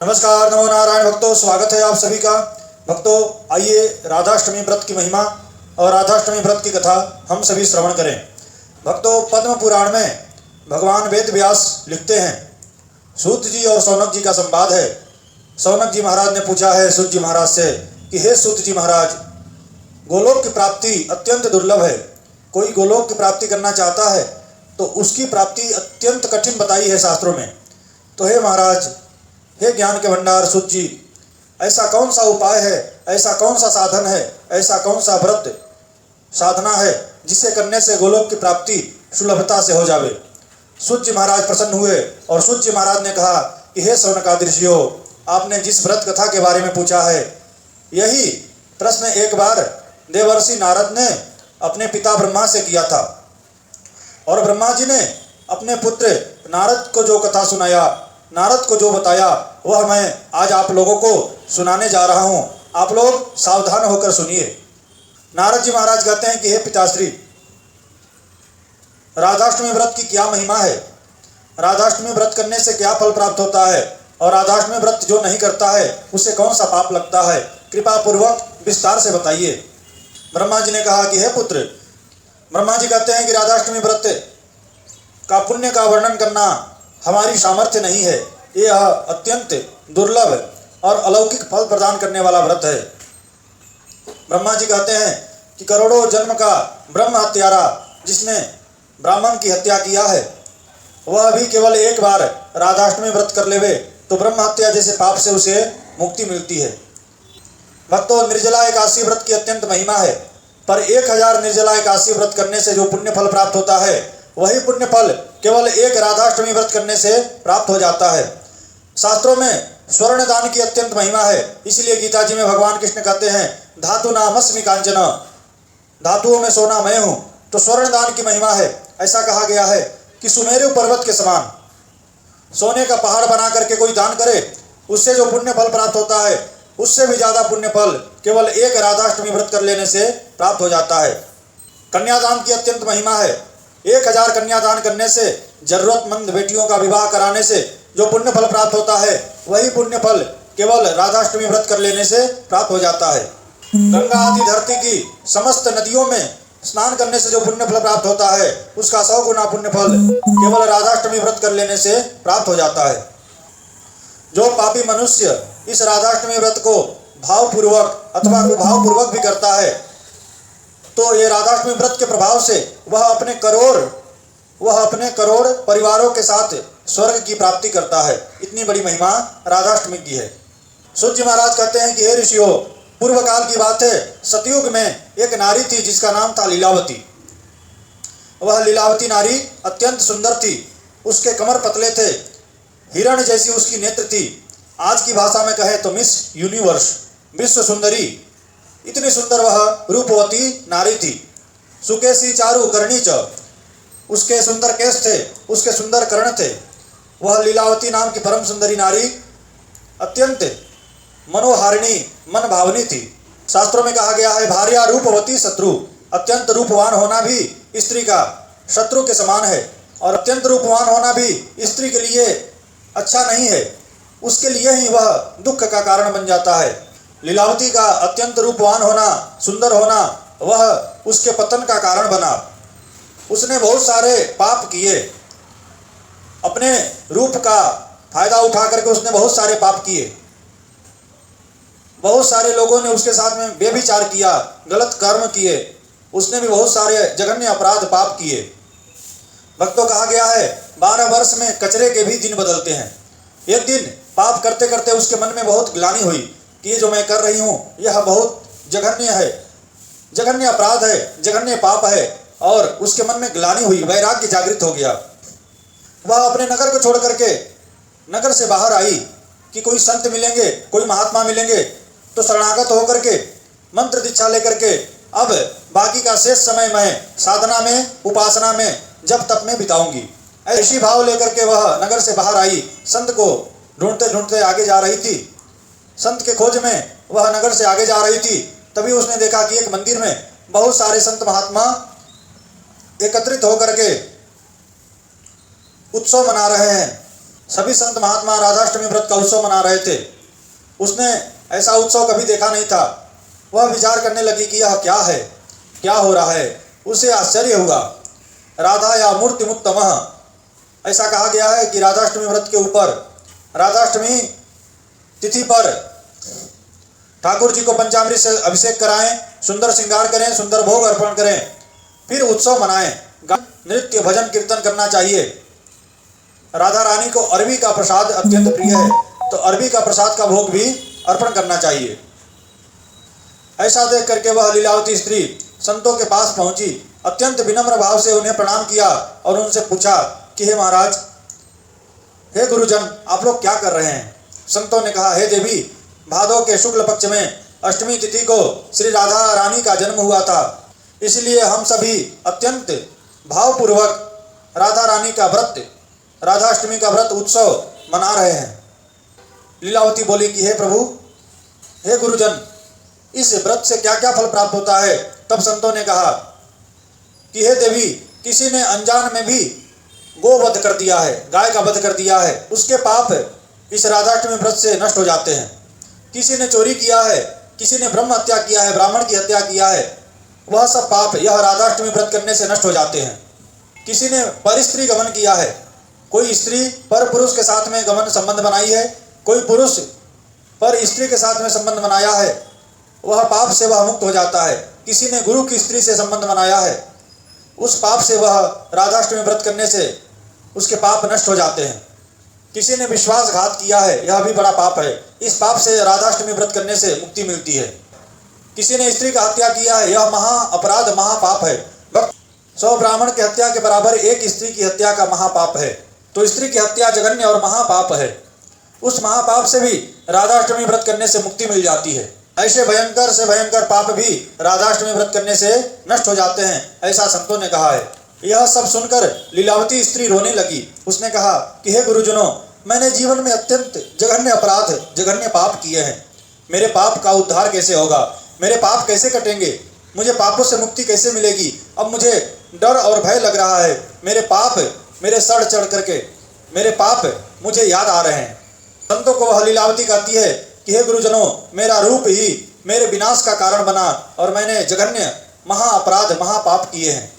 नमस्कार, नमो नारायण भक्तों, स्वागत है आप सभी का। भक्तों, आइए राधाष्टमी व्रत की महिमा और राधाष्टमी व्रत की कथा हम सभी श्रवण करें। भक्तों, पद्म पुराण में भगवान वेद व्यास लिखते हैं, सूत जी और सौनक जी का संवाद है। सौनक जी महाराज ने पूछा है सूत जी महाराज से कि हे सूत जी महाराज, गोलोक की प्राप्ति अत्यंत दुर्लभ है। कोई गोलोक की प्राप्ति करना चाहता है तो उसकी प्राप्ति अत्यंत कठिन बताई है शास्त्रों में। तो हे महाराज, हे ज्ञान के भंडार सूत जी, ऐसा कौन सा उपाय है, ऐसा कौन सा साधन है, ऐसा कौन सा व्रत साधना है जिसे करने से गोलोक की प्राप्ति सुलभता से हो जावे। सूत जी महाराज प्रसन्न हुए और सूत जी महाराज ने कहा कि हे सौनकादि ऋषियों, आपने जिस व्रत कथा के बारे में पूछा है, यही प्रश्न एक बार देवर्षि नारद ने अपने पिता ब्रह्मा से किया था और ब्रह्मा जी ने अपने पुत्र नारद को जो कथा सुनाया, नारद को जो बताया, वह मैं आज आप लोगों को सुनाने जा रहा हूं। आप लोग सावधान होकर सुनिए। नारद जी महाराज कहते हैं कि हे पिताश्री, राधाष्टमी व्रत की क्या महिमा है, राधाष्टमी व्रत करने से क्या फल प्राप्त होता है और राधाष्टमी व्रत जो नहीं करता है उसे कौन सा पाप लगता है, कृपा पूर्वक विस्तार से बताइए। ब्रह्मा जी ने कहा कि हे पुत्र, ब्रह्मा जी कहते हैं कि राधाष्टमी व्रत का पुण्य का वर्णन करना हमारी सामर्थ्य नहीं है। यह अत्यंत दुर्लभ और अलौकिक फल प्रदान करने वाला व्रत है। ब्रह्मा जी कहते हैं कि करोड़ों जन्म का ब्रह्म हत्यारा जिसने ब्राह्मण की हत्या किया है, वह भी केवल एक बार राधाष्टमी व्रत कर लेवे तो ब्रह्म हत्या जैसे पाप से उसे मुक्ति मिलती है। भक्तों, निर्जला एकादशी व्रत की अत्यंत महिमा है, पर 1000 निर्जला एकादशी व्रत करने से जो पुण्य फल प्राप्त होता है, वही पुण्य फल केवल एक राधाष्टमी व्रत करने से प्राप्त हो जाता है। शास्त्रों में स्वर्ण दान की अत्यंत महिमा है, इसलिए गीता जी में भगवान कृष्ण कहते हैं, धातु नामस्मि कांचन, धातुओं में सोना मैं हूँ। तो स्वर्ण दान की महिमा है। ऐसा कहा गया है कि सुमेरु पर्वत के समान सोने का पहाड़ बना करके कोई दान करे, उससे जो पुण्य फल प्राप्त होता है, उससे भी ज्यादा पुण्य फल केवल एक राधाष्टमी व्रत कर लेने से प्राप्त हो जाता है। कन्यादान की अत्यंत महिमा है। 1000 कन्यादान करने से, जरूरतमंद बेटियों का विवाह कराने से जो पुण्य फल प्राप्त होता है, वही पुण्य फल केवल राधाष्टमी व्रत कर लेने से प्राप्त हो जाता है। गंगा आदि धरती की समस्त नदियों में स्नान करने से जो पुण्य फल प्राप्त होता है, उसका 100 गुना पुण्य फल केवल राधाष्टमी व्रत कर लेने से प्राप्त हो जाता है। जो पापी मनुष्य इस राधाष्टमी व्रत को भावपूर्वक अथवा कुभावपूर्वक भी करता है, तो ये राधाष्टमी व्रत के प्रभाव से वह अपने करोड़ परिवारों के साथ स्वर्ग की प्राप्ति करता है। इतनी बड़ी महिमा राधाष्टमी की है। सूत जी महाराज कहते हैं कि हे ऋषियों, पूर्व काल की बात है, सतयुग में एक नारी थी जिसका नाम था लीलावती। वह लीलावती नारी अत्यंत सुंदर थी। उसके कमर पतले थे, हिरण जैसी उसकी नेत्र थी। आज की भाषा में कहे तो मिस यूनिवर्स, विश्व सुंदरी, इतनी सुंदर वह रूपवती नारी थी। सुकेशी चारु कर्णी च, उसके सुंदर केश थे, उसके सुंदर कर्ण थे। वह लीलावती नाम की परम सुंदरी नारी अत्यंत मनोहारिणी, मन भावनी थी। शास्त्रों में कहा गया है, भार्या रूपवती शत्रु, अत्यंत रूपवान होना भी स्त्री का शत्रु के समान है और अत्यंत रूपवान होना भी स्त्री के लिए अच्छा नहीं है। उसके लिए ही वह दुख का कारण बन जाता है। लीलावती का अत्यंत रूपवान होना, सुंदर होना, वह उसके पतन का कारण बना। उसने बहुत सारे पाप किए, अपने रूप का फायदा उठा करके उसने बहुत सारे पाप किए। बहुत सारे लोगों ने उसके साथ में व्यभिचार किया, गलत कर्म किए, उसने भी बहुत सारे जघन्य अपराध पाप किए। भक्तों, कहा गया है 12 वर्ष में कचरे के भी दिन बदलते हैं। एक दिन पाप करते करते उसके मन में बहुत ग्लानि हुई कि ये जो मैं कर रही हूँ यह बहुत जघन्य है, जघन्य अपराध है, जघन्य पाप है, और उसके मन में ग्लानि हुई, वैराग्य जागृत हो गया। वह अपने नगर को छोड़ करके नगर से बाहर आई कि कोई संत मिलेंगे, कोई महात्मा मिलेंगे तो शरणागत होकर के मंत्र दीक्षा लेकर के अब बाकी का शेष समय मैं साधना में, उपासना में, जप तप में बिताऊंगी। ऐसी भाव लेकर के वह नगर से बाहर आई, संत को ढूंढते ढूंढते आगे जा रही थी। संत के खोज में वह नगर से आगे जा रही थी। तभी उसने देखा कि एक मंदिर में बहुत सारे संत महात्मा एकत्रित होकर के उत्सव मना रहे हैं। सभी संत महात्मा राधाष्टमी व्रत का उत्सव मना रहे थे। उसने ऐसा उत्सव कभी देखा नहीं था। वह विचार करने लगी कि यह क्या है, क्या हो रहा है। उसे आश्चर्य हुआ। राधा या मूर्ति मुत्तमः, ऐसा कहा गया है कि राधाष्टमी व्रत के ऊपर राधाष्टमी तिथि पर ठाकुर जी को पंचामृत से अभिषेक कराएं, सुंदर श्रृंगार करें, सुंदर भोग अर्पण करें, फिर उत्सव मनाएं, नृत्य भजन कीर्तन करना चाहिए। राधा रानी को अरबी का प्रसाद अत्यंत प्रिय है, तो अरबी का प्रसाद का भोग भी अर्पण करना चाहिए। ऐसा देख करके वह लीलावती स्त्री संतों के पास पहुंची, अत्यंत विनम्र भाव से उन्हें प्रणाम किया और उनसे पूछा कि हे महाराज, हे गुरुजन, आप लोग क्या कर रहे हैं? संतों ने कहा, हे देवी, भादों के शुक्ल पक्ष में अष्टमी तिथि को श्री राधा रानी का जन्म हुआ था, इसलिए हम सभी अत्यंत भावपूर्वक राधा रानी का व्रत, राधाष्टमी का व्रत उत्सव मना रहे हैं। लीलावती बोली कि हे प्रभु, हे गुरुजन, इस व्रत से क्या क्या फल प्राप्त होता है? तब संतों ने कहा कि हे देवी, किसी ने अनजान में भी गोवध कर दिया है, गाय का वध कर दिया है, उसके पाप इस राधाष्टमी व्रत से नष्ट हो जाते हैं। किसी ने चोरी किया है, किसी ने ब्रह्म हत्या किया है, ब्राह्मण की हत्या किया है, वह सब पाप यह राधाष्टमी व्रत करने से नष्ट हो जाते हैं। किसी ने परस्त्री गमन किया है, कोई स्त्री पर पुरुष के साथ में गमन संबंध बनाई है, कोई पुरुष पर स्त्री के साथ में संबंध बनाया है, वह पाप से वह मुक्त हो जाता है। किसी ने गुरु की स्त्री से संबंध बनाया है, उस पाप से वह राधाष्टमी व्रत करने से उसके पाप नष्ट हो जाते हैं। किसी ने विश्वासघात किया है, यह भी बड़ा पाप है, इस पाप से राधाष्टमी व्रत करने से मुक्ति मिलती है। किसी ने स्त्री का हत्या किया है, यह महा अपराध, महापाप है। 100 ब्राह्मण की हत्या के बराबर एक स्त्री की हत्या का महापाप है, तो स्त्री की हत्या जघन्य और महापाप है। उस महापाप से भी राधाष्टमी व्रत करने से मुक्ति मिल जाती है। ऐसे भयंकर से भयंकर पाप भी राधाष्टमी व्रत करने से नष्ट हो जाते हैं, ऐसा संतों ने कहा है। यह सब सुनकर लीलावती स्त्री रोने लगी। उसने कहा कि हे गुरुजनों, मैंने जीवन में अत्यंत जघन्य अपराध, जघन्य पाप किए हैं। मेरे पाप का उद्धार कैसे होगा? मेरे पाप कैसे कटेंगे? मुझे पापों से मुक्ति कैसे मिलेगी? अब मुझे डर और भय लग रहा है। मेरे पाप मेरे सर चढ़ करके मेरे पाप मुझे याद आ रहे हैं। संतों को वह लीलावती कहती है कि हे गुरुजनों, मेरा रूप ही मेरे विनाश का कारण बना और मैंने जघन्य महा अपराध, महापाप किए हैं।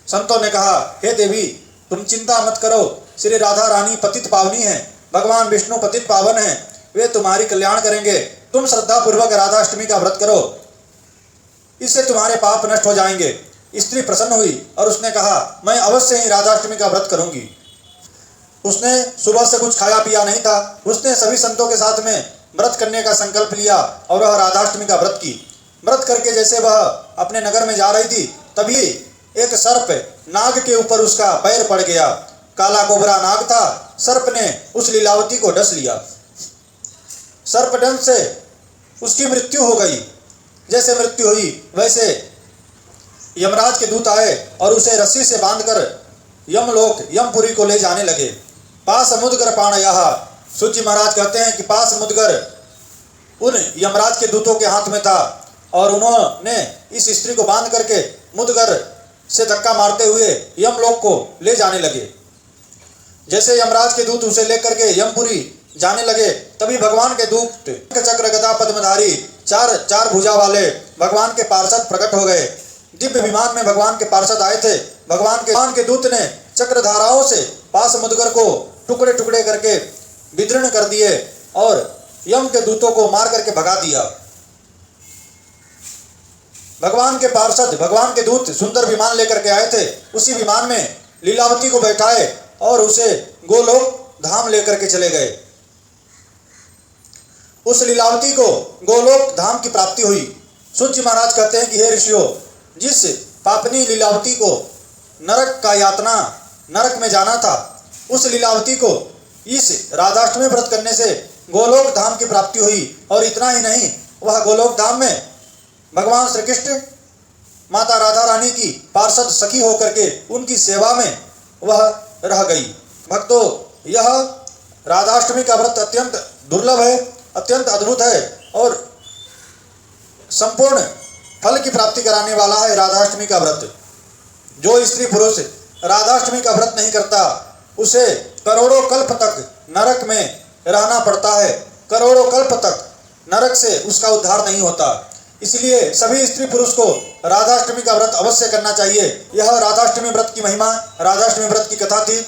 संतों ने कहा, हे देवी, तुम चिंता मत करो, श्री राधा रानी पतित पावनी है, भगवान विष्णु पतित पावन है, वे तुम्हारी कल्याण करेंगे। तुम श्रद्धा पूर्वक राधाष्टमी का व्रत करो, इससे तुम्हारे पाप नष्ट हो जाएंगे। स्त्री प्रसन्न हुई और उसने कहा, मैं अवश्य ही राधाष्टमी का व्रत करूंगी। उसने सुबह से कुछ खाया पिया नहीं था। उसने सभी संतों के साथ में व्रत करने का संकल्प लिया और वह राधाष्टमी का व्रत की। व्रत करके जैसे वह अपने नगर में जा रही थी, तभी एक सर्प नाग के ऊपर उसका पैर पड़ गया। काला कोबरा नाग था। सर्प ने उस लीलावती को डस लिया। सर्पदंश से उसकी मृत्यु हो गई। जैसे मृत्यु हुई वैसे यमराज के दूत आए और उसे रस्सी से बांधकर यमलोक, यमपुरी को ले जाने लगे। पास मुदगर पाणयः, सूची महाराज कहते हैं कि पास मुदगर उन यमराज के दूतों के हाथ में था और उन्होंने इस स्त्री को बांध करके मुदगर से धक्का मारते हुए यमलोक को ले जाने लगे। जैसे यमराज के दूत उसे लेकर के यमपुरी जाने लगे, तभी भगवान के दूत चक्र गदा पद्मधारी चार भुजा वाले भगवान के पार्षद प्रकट हो गए। दिव्य विमान में भगवान के पार्षद आए थे। भगवान के दूत ने चक्रधाराओं से पास मुदगर को टुकड़े टुकड़े करके विदीर्ण कर दिए और यम के दूतों को मार करके भगा दिया। भगवान के पार्षद, भगवान के दूत सुंदर विमान लेकर के आए थे। उसी विमान में लीलावती को बैठाए और उसे गोलोक धाम लेकर के चले गए। उस लीलावती को गोलोक धाम की प्राप्ति हुई। सूर्य महाराज कहते हैं कि हे ऋषियों, जिस पापनी लीलावती को नरक का यातना, नरक में जाना था, उस लीलावती को इस राधाष्टमी व्रत करने से गोलोक धाम की प्राप्ति हुई। और इतना ही नहीं, वह गोलोक धाम में भगवान श्री कृष्ण, माता राधा रानी की पार्षद सखी होकर के उनकी सेवा में वह रह गई। भक्तों, यह राधाष्टमी का व्रत अत्यंत दुर्लभ है, अत्यंत अद्भुत है और संपूर्ण फल की प्राप्ति कराने वाला है राधाष्टमी का व्रत। जो स्त्री पुरुष राधाष्टमी का व्रत नहीं करता, उसे करोड़ों कल्प तक नरक में रहना पड़ता है, करोड़ों कल्प तक नरक से उसका उद्धार नहीं होता। इसलिए सभी स्त्री पुरुष को राधाष्टमी का व्रत अवश्य करना चाहिए। यह राधाष्टमी व्रत की महिमा, राधाष्टमी व्रत की कथा थी।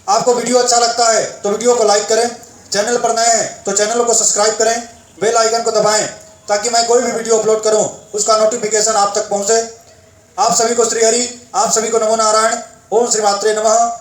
आपको वीडियो अच्छा लगता है तो वीडियो को लाइक करें, चैनल पर नए हैं तो चैनल को सब्सक्राइब करें, बेल आइकन को दबाएं ताकि मैं कोई भी वीडियो अपलोड करूं उसका नोटिफिकेशन आप तक पहुंचे। आप सभी को श्री हरि, आप सभी को नमो नारायण। ओम श्री मात्रे नमः।